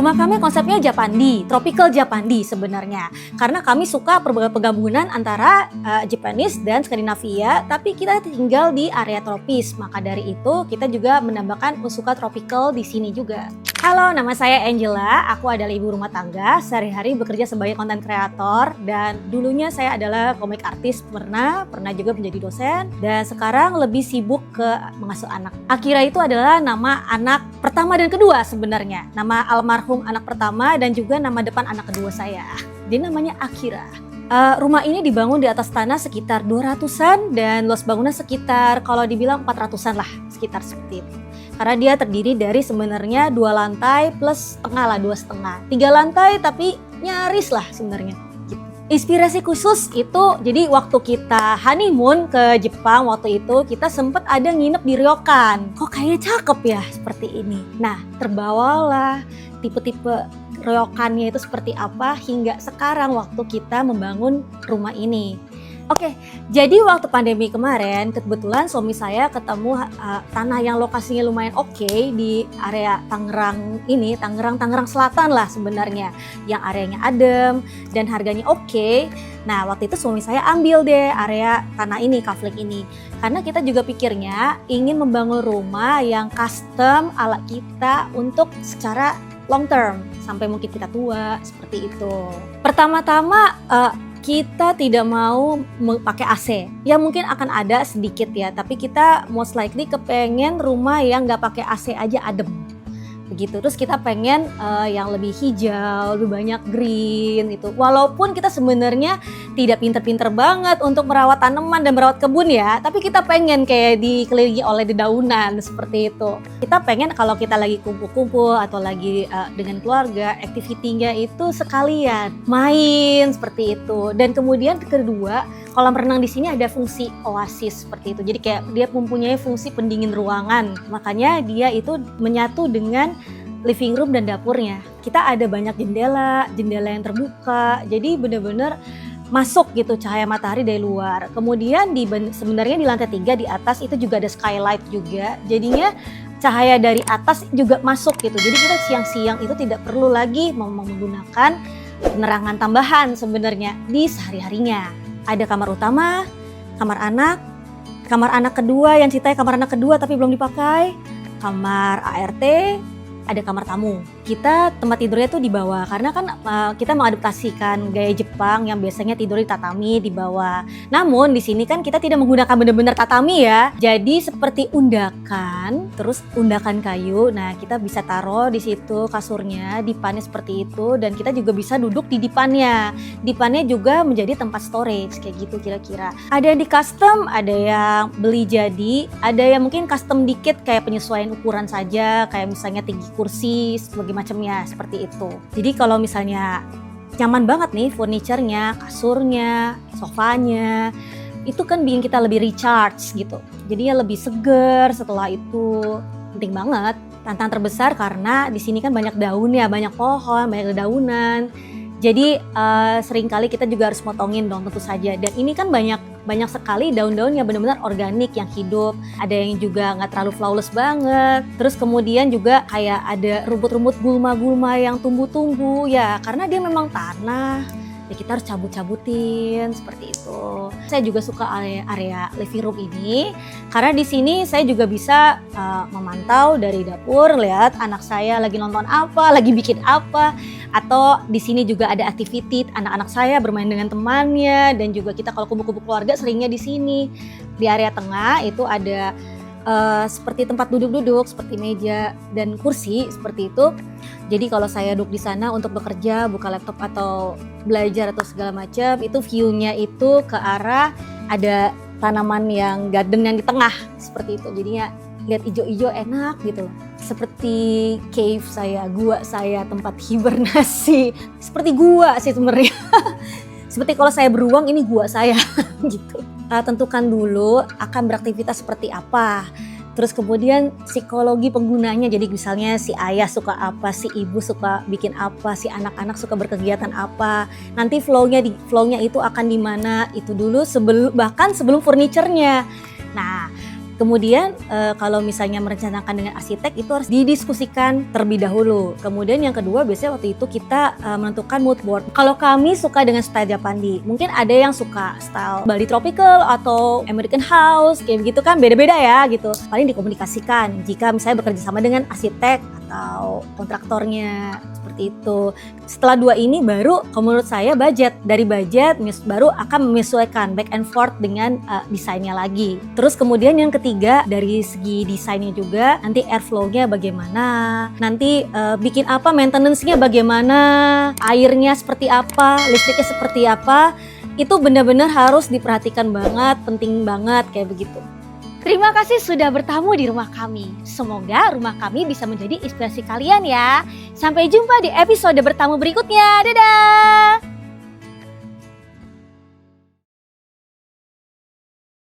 Rumah kami konsepnya Japandi, tropical Japandi sebenarnya. Karena kami suka penggabungan antara Japanese dan Skandinavia, tapi kita tinggal di area tropis. Maka dari itu kita juga menambahkan suka tropical di sini juga. Halo, nama saya Angela. Aku adalah ibu rumah tangga. Sehari-hari bekerja sebagai konten kreator dan dulunya saya adalah komik artis pernah juga menjadi dosen dan sekarang lebih sibuk ke mengasuh anak. Akira itu adalah nama anak pertama dan kedua sebenarnya. Nama almarhum anak pertama dan juga nama depan anak kedua saya. Dia namanya Akira. Rumah ini dibangun di atas tanah sekitar 200-an dan luas bangunan sekitar kalau dibilang 400-an lah, sekitar seperti itu. Karena dia terdiri dari sebenarnya 2 lantai plus setengah lah, 2,5. 3 lantai tapi nyaris lah sebenarnya. Inspirasi khusus itu, jadi waktu kita honeymoon ke Jepang waktu itu kita sempat ada nginep di ryokan. Kok kayaknya cakep ya seperti ini. Nah, terbawalah tipe-tipe ryokannya itu seperti apa hingga sekarang waktu kita membangun rumah ini. Oke, jadi waktu pandemi kemarin kebetulan suami saya ketemu tanah yang lokasinya lumayan oke di area Tangerang ini, Tangerang Selatan lah sebenarnya, yang areanya adem dan harganya oke. Nah waktu itu suami saya ambil deh area tanah ini, kaflik ini, karena kita juga pikirnya ingin membangun rumah yang custom ala kita untuk secara long term sampai mungkin kita tua seperti itu. Pertama-tama kita tidak mau pakai AC. Ya mungkin akan ada sedikit ya, tapi kita most likely kepengen rumah yang nggak pakai AC aja adem. Begitu. Terus kita pengen yang lebih hijau, lebih banyak green itu. Walaupun kita sebenarnya tidak pinter-pinter banget untuk merawat tanaman dan merawat kebun ya, tapi kita pengen kayak dikelilingi oleh dedaunan seperti itu. Kita pengen kalau kita lagi kumpul-kumpul atau lagi dengan keluarga, activity-nya itu sekalian main seperti itu. Dan kemudian kedua, kolam renang di sini ada fungsi oasis seperti itu. Jadi kayak dia mempunyai fungsi pendingin ruangan. Makanya dia itu menyatu dengan living room dan dapurnya. Kita ada banyak jendela yang terbuka. Jadi benar-benar masuk gitu cahaya matahari dari luar. Kemudian sebenarnya di lantai 3 di atas itu juga ada skylight juga. Jadinya cahaya dari atas juga masuk gitu. Jadi kita siang-siang itu tidak perlu lagi menggunakan penerangan tambahan sebenarnya di sehari-harinya. Ada kamar utama, kamar anak kedua yang ceritanya kamar anak kedua tapi belum dipakai, kamar ART, ada kamar tamu. Kita tempat tidurnya tuh di bawah karena kan kita mengadaptasikan gaya Jepang yang biasanya tidur di tatami di bawah. Namun di sini kan kita tidak menggunakan benar-benar tatami ya. Jadi seperti undakan, terus undakan kayu. Nah, kita bisa taruh di situ kasurnya, dipannya seperti itu dan kita juga bisa duduk di dipannya. Dipannya juga menjadi tempat storage kayak gitu kira-kira. Ada yang di custom, ada yang beli jadi, ada yang mungkin custom dikit kayak penyesuaian ukuran saja, kayak misalnya tinggi kursi, sebagaimana macamnya seperti itu. Jadi kalau misalnya nyaman banget nih furniturnya, kasurnya, sofanya, itu kan bikin kita lebih recharge gitu. Jadinya lebih seger setelah itu. Penting banget. Tantangan terbesar karena di sini kan banyak daun ya, banyak pohon, banyak dedaunan. Jadi seringkali kita juga harus motongin dong tentu saja. Dan ini kan banyak sekali daun-daun yang benar-benar organik yang hidup. Ada yang juga nggak terlalu flawless banget. Terus kemudian juga kayak ada rumput-rumput gulma-gulma yang tumbuh-tumbuh ya karena dia memang tanah. Ya kita harus cabut-cabutin seperti itu. Saya juga suka area living room ini karena di sini saya juga bisa memantau dari dapur, lihat anak saya lagi nonton apa, lagi bikin apa, atau di sini juga ada activity anak-anak saya bermain dengan temannya dan juga kita kalau kumpul-kumpul keluarga seringnya di sini. Di area tengah itu ada seperti tempat duduk-duduk seperti meja dan kursi seperti itu. Jadi kalau saya duduk di sana untuk bekerja, buka laptop atau belajar atau segala macam, itu view-nya itu ke arah ada tanaman yang garden yang di tengah seperti itu. Jadinya lihat hijau-hijau enak gitu. Seperti cave saya, gua saya, tempat hibernasi. Seperti gua sih sebenarnya. Seperti kalau saya beruang ini gua saya gitu. Tentukan dulu akan beraktivitas seperti apa. Terus kemudian psikologi penggunanya, jadi misalnya si ayah suka apa, si ibu suka bikin apa, si anak-anak suka berkegiatan apa. Nanti flow-nya itu akan di mana itu dulu bahkan sebelum furniturnya. Nah, Kemudian kalau misalnya merencanakan dengan arsitek itu harus didiskusikan terlebih dahulu. Kemudian yang kedua biasanya waktu itu kita menentukan mood board. Kalau kami suka dengan style Japandi, mungkin ada yang suka style Bali tropical atau American house kayak begitu kan, beda-beda ya gitu. Paling dikomunikasikan jika misalnya bekerja sama dengan arsitek atau kontraktornya seperti itu. Setelah 2 ini baru menurut saya budget. Dari budget baru akan menyesuaikan back and forth dengan desainnya lagi. Terus kemudian yang ketiga dari segi desainnya juga nanti airflow-nya bagaimana, nanti bikin apa, maintenance-nya bagaimana, airnya seperti apa, listriknya seperti apa, itu benar-benar harus diperhatikan banget, penting banget kayak begitu. Terima kasih sudah bertamu di rumah kami. Semoga rumah kami bisa menjadi inspirasi kalian ya. Sampai jumpa di episode bertamu berikutnya. Dadah!